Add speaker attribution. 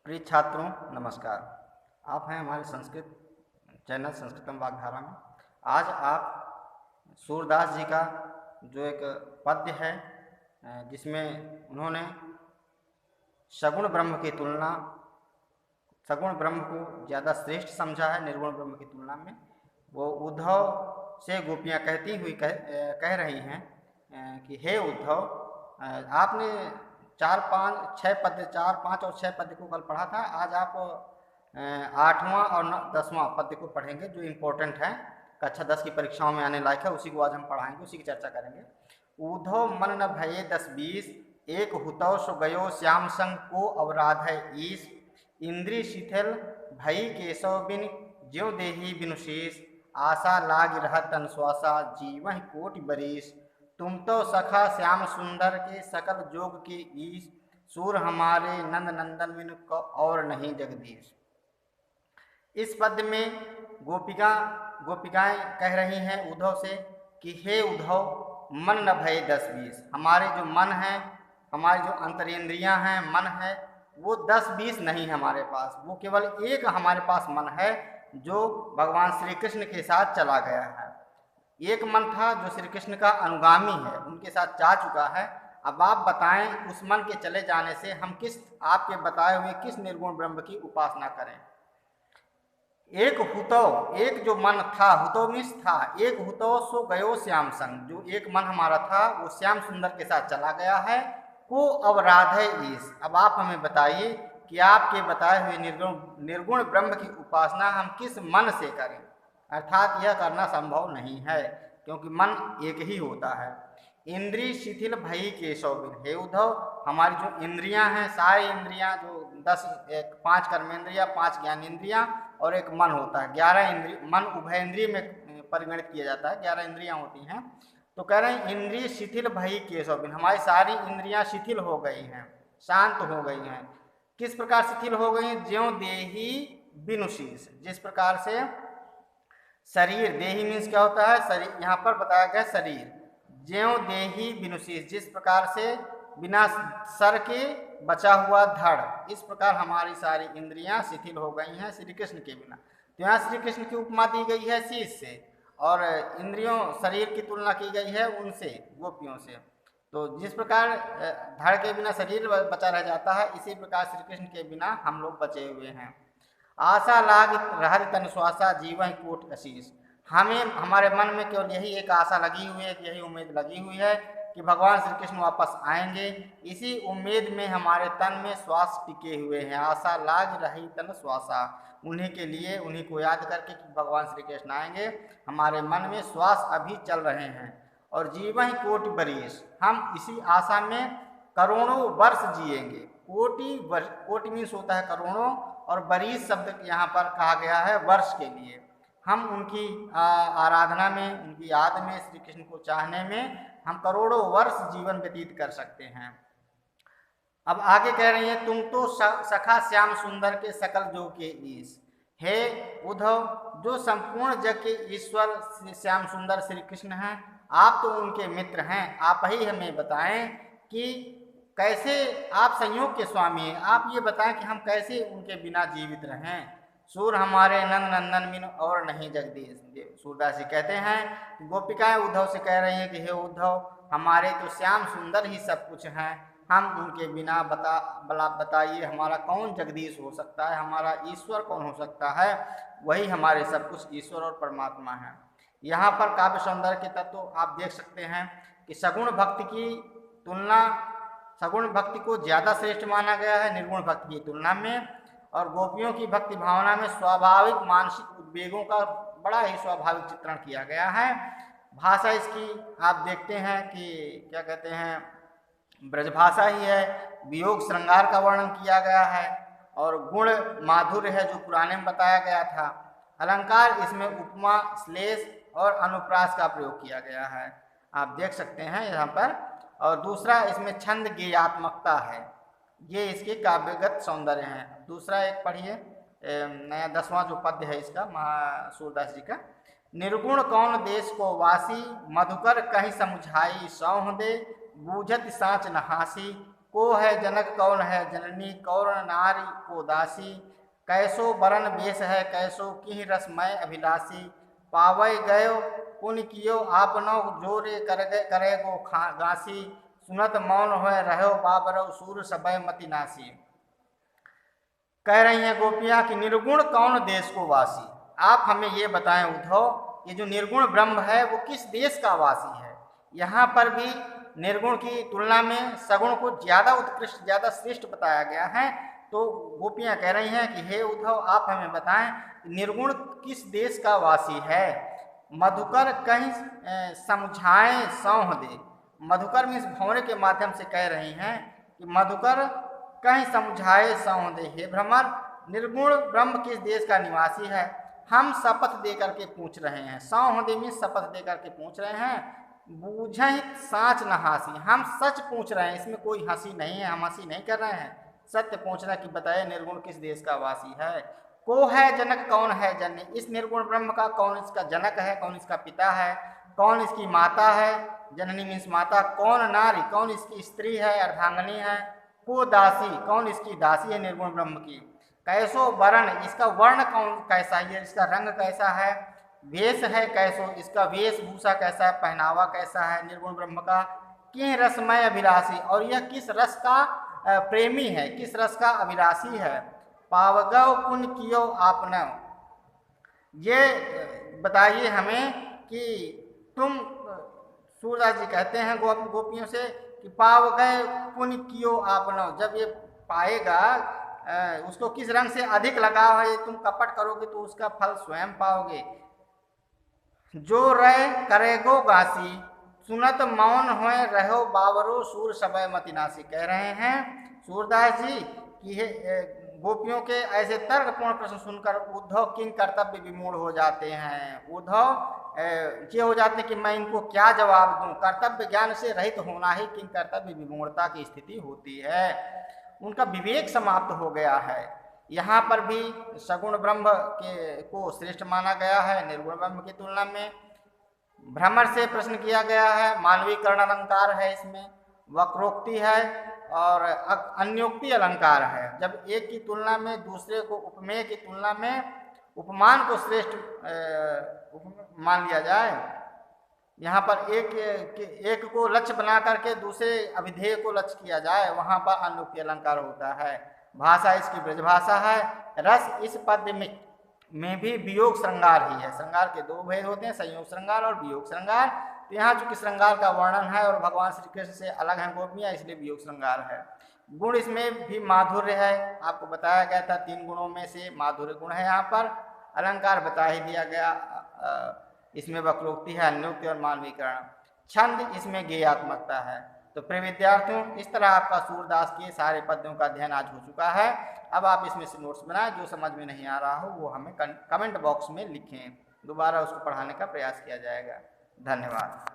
Speaker 1: प्रिय छात्रों नमस्कार। आप हैं हमारे संस्कृत चैनल संस्कृतम वाग्धारा में। आज आप सूरदास जी का जो एक पद्य है जिसमें उन्होंने सगुण ब्रह्म की तुलना, सगुण ब्रह्म को ज़्यादा श्रेष्ठ समझा है निर्गुण ब्रह्म की तुलना में। वो उद्धव से गोपियाँ कहती हुई कह रही हैं कि हे उद्धव, आपने 4 5 और 6 पद्य को कल पढ़ा था। आज आप 8वां और 10वां पद्य को पढ़ेंगे जो इम्पोर्टेंट है, कक्षा 10 की परीक्षाओं में आने लायक है। उसी को आज हम पढ़ाएंगे, उसी की चर्चा करेंगे। उद्धव मन न भये 10 20, एक हुतौ सो गयो श्याम संग को अवराध है ईश। इंद्री शिथिल भई केशव बिन, ज्यो देही बिनु शीस। आशा लाग रहत तन श्वासा, जीवहि कोटि बरीस। तुम तो सखा श्याम सुंदर के, सकल जोग के ईश। सूर हमारे नंद नंदन बिनु और नहीं जगदीश। इस पद्य में गोपिकाएं कह रही हैं उद्धव से कि हे उद्धव, मन न भय 10 20। हमारे जो मन है, हमारी जो अंतरेंद्रियां हैं, मन है, वो 10 20 नहीं है हमारे पास। वो केवल एक हमारे पास मन है जो भगवान श्री कृष्ण के साथ चला गया है। एक मन था जो श्री कृष्ण का अनुगामी है, उनके साथ जा चुका है। अब आप बताएं, उस मन के चले जाने से हम आपके बताए हुए किस निर्गुण ब्रह्म की उपासना करें। एक हुतो, एक जो मन था, हुतो मीन्स था, एक हुतो सो गयो श्याम संग। जो एक मन हमारा था वो श्याम सुंदर के साथ चला गया है। को अवराध है ईश। अब आप हमें बताइए कि आपके बताए हुए निर्गुण ब्रह्म की उपासना हम किस मन से करें। अर्थात यह करना संभव नहीं है क्योंकि मन एक ही होता है। इंद्रिय शिथिल भई केशव बिन। हे उद्धव, हमारी जो इंद्रियां हैं, सारी इंद्रियां जो 5 कर्मेंद्रियां, 5 ज्ञानेंद्रियां और एक मन होता है। 11 इंद्रिय, मन उभय इंद्रिय में परिगणित किया जाता है, 11 इंद्रियां होती हैं। तो कह रहे हैं इंद्रिय शिथिल भई केशव बिन। हमारी सारी इंद्रियां शिथिल हो गई हैं, शांत हो गई हैं। किस प्रकार शिथिल हो गई हैं? ज्यों देही बिनु शीश। जिस प्रकार से शरीर, देही मीन्स क्या होता है? शरीर, यहाँ पर बताया गया शरीर। ज्यों देही बिनु शीश, जिस प्रकार से बिना सर के बचा हुआ धड़, इस प्रकार हमारी सारी इंद्रियां शिथिल हो गई हैं श्री कृष्ण के बिना। तो यहाँ श्री कृष्ण की उपमा दी गई है शीश से, और इंद्रियों, शरीर की तुलना की गई है उनसे, गोपियों से। तो जिस प्रकार धड़ के बिना शरीर बचा रह जाता है, इसी प्रकार श्री कृष्ण के बिना हम लोग बचे हुए हैं। आशा लाग रहत तन श्वासा, जीवन कोट आशीष। हमें, हमारे मन में केवल यही एक आशा लगी हुई है, यही उम्मीद लगी हुई है कि भगवान श्री कृष्ण वापस आएंगे। इसी उम्मीद में हमारे तन में श्वास टिके हुए हैं। आशा लाग रही तन श्वासा, उन्हीं के लिए, उन्हीं को याद करके कि भगवान श्री कृष्ण आएंगे, हमारे मन में श्वास अभी चल रहे हैं। और जीवन कोटि बरीस, हम इसी आशा में करोड़ों वर्ष जिएंगे। कोटि मीन्स होता है करोड़ों, और बरीस शब्द यहाँ पर कहा गया है वर्ष के लिए। हम उनकी आराधना में, उनकी याद में, श्री कृष्ण को चाहने में हम करोड़ों वर्ष जीवन व्यतीत कर सकते हैं। अब आगे कह रही है, तुम तो सखा श्याम सुंदर के, सकल जो के ईश। हे उद्धव, जो संपूर्ण जग के ईश्वर श्याम सुंदर श्री कृष्ण हैं, आप तो उनके मित्र हैं। आप ही हमें बताएं कि कैसे आप संयोग के स्वामी हैं। आप ये बताएं कि हम कैसे उनके बिना जीवित रहें। सूर हमारे नंद नंदन बिन और नहीं जगदीश। सूरदास जी कहते हैं, गोपिकाएं उद्धव से कह रही हैं कि हे उद्धव, हमारे तो श्याम सुंदर ही सब कुछ हैं, हम उनके बिना बताइए हमारा कौन जगदीश हो सकता है, हमारा ईश्वर कौन हो सकता है। वही हमारे सब कुछ ईश्वर और परमात्मा है। यहाँ पर काव्य सौंदर्य के तत्व आप देख सकते हैं कि सगुण भक्ति की तुलना, सगुण भक्ति को ज़्यादा श्रेष्ठ माना गया है निर्गुण भक्ति की तुलना में। और गोपियों की भक्ति भावना में स्वाभाविक मानसिक उद्वेगों का बड़ा ही स्वाभाविक चित्रण किया गया है। भाषा इसकी आप देखते हैं कि क्या कहते हैं, ब्रजभाषा ही है। वियोग श्रृंगार का वर्णन किया गया है, और गुण माधुर्य है जो पुराने में बताया गया था। अलंकार इसमें उपमा, श्लेष और अनुप्रास का प्रयोग किया गया है, आप देख सकते हैं यहाँ पर। और दूसरा इसमें छंद गेयात्मकता है, ये इसके काव्यगत सौंदर्य हैं। दूसरा एक पढ़िए, नया 10वां जो पद्य है इसका, सूरदास जी का। निर्गुण कौन देश को वासी, मधुकर कहीं समुझाई सौह दे। बूझत साँच नहासी, को है जनक कौन है जननी, कौन नारी को दासी, कैसो बरन बेस है कैसो की रसमय अभिलाषी, पावै गयो पुण्य कियो आपनो जोरे करे गो गासी, सुनत मौन होय रहो बाबरव सूर सबय मति नासी। कह रही हैं गोपियां कि निर्गुण कौन देश को वासी, आप हमें ये बताएं उद्धव, ये जो निर्गुण ब्रह्म है वो किस देश का वासी है। यहाँ पर भी निर्गुण की तुलना में सगुण को ज्यादा उत्कृष्ट ज्यादा श्रेष्ठ बताया गया है। तो गोपियां कह रही हैं कि हे उद्धव आप हमें बताएं निर्गुण किस देश का वासी है। मधुकर कहीं समझाएं सौह दे, मधुकर में इस भंवरे के माध्यम से कह रही हैं कि मधुकर कहीं समझाए सौह दे, हे भ्रमर निर्गुण ब्रह्म किस देश का निवासी है। हम शपथ दे करके पूछ रहे हैं, सौह दे में शपथ दे करके पूछ रहे हैं, बूझहि साच न हासी, हम सच पूछ रहे हैं, इसमें कोई हंसी नहीं है, हम हंसी नहीं कर रहे हैं, सत्य पूछ रहे हैं कि बताए निर्गुण किस देश का वासी है। को है जनक कौन है जननी, इस निर्गुण ब्रह्म का कौन इसका जनक है, कौन इसका पिता है, कौन इसकी माता है, जननी मीन्स माता, कौन नारी कौन इसकी स्त्री है अर्धांगनी है, को दासी कौन इसकी दासी है निर्गुण ब्रह्म की, कैसो वर्ण इसका वर्ण कौन कैसा है, इसका रंग कैसा है, वेश है कैसो इसका वेशभूषा कैसा है, पहनावा कैसा है निर्गुण ब्रह्म का, कि रसमय अभिलाषी और यह किस रस का प्रेमी है, किस रस का अभिलाषी है, पावगव पुण्य कियो आपने, ये बताइए हमें कि तुम, सूरदास जी कहते हैं गोपियों से कि पाव गए पुण्य कियो आपने, जब ये पाएगा उसको किस रंग से अधिक लगाव है, तुम कपट करोगे तो उसका फल स्वयं पाओगे। जो रहे करेगो गासी, सुनत मौन होए रहो बावरो सूर सबय मति नासी। कह रहे हैं सूरदास जी कि गोपियों के ऐसे तर्कपूर्ण प्रश्न सुनकर उद्धव किंग कर्तव्य विमूढ़ हो जाते हैं। उद्धव ये हो जाते हैं कि मैं इनको क्या जवाब दूं, कर्तव्य ज्ञान से रहित होना ही किंग कर्तव्य विमूढ़ता की स्थिति होती है, उनका विवेक समाप्त हो गया है। यहाँ पर भी सगुण ब्रह्म को श्रेष्ठ माना गया है निर्गुण ब्रह्म की तुलना में। भ्रमर से प्रश्न किया गया है, मानवीकरण अलंकार है, इसमें वक्रोक्ति है और अन्योक्ति अलंकार है। जब एक की तुलना में दूसरे को, उपमेय की तुलना में उपमान को श्रेष्ठ मान लिया जाए, यहाँ पर एक को लक्ष्य बना करके दूसरे अभिधेय को लक्ष्य किया जाए, वहाँ पर अन्योक्ति अलंकार होता है। भाषा इसकी ब्रजभाषा है। रस इस पद्य में भी वियोग श्रृंगार ही है। श्रृंगार के दो भेद होते हैं, संयोग श्रृंगार और वियोग श्रृंगार। तो यहाँ चूंकि श्रृंगार का वर्णन है और भगवान श्री कृष्ण से अलग हैं गोपियाँ, इसलिए वियोग श्रृंगार है। गुण इसमें भी माधुर्य है, आपको बताया गया था 3 गुणों में से माधुर्य गुण है। यहाँ पर अलंकार बता ही दिया गया, इसमें वक्रोक्ति है, अन्योक्ति और मानवीकरण। छंद इसमें गेयात्मकता है। तो प्रिय विद्यार्थियों, इस तरह आपका सूरदास के सारे पद्यों का अध्ययन आज हो चुका है। अब आप इसमें से नोट्स बनाएं, जो समझ में नहीं आ रहा हो वो हमें कमेंट बॉक्स में लिखें, दोबारा उसको पढ़ाने का प्रयास किया जाएगा। धन्यवाद।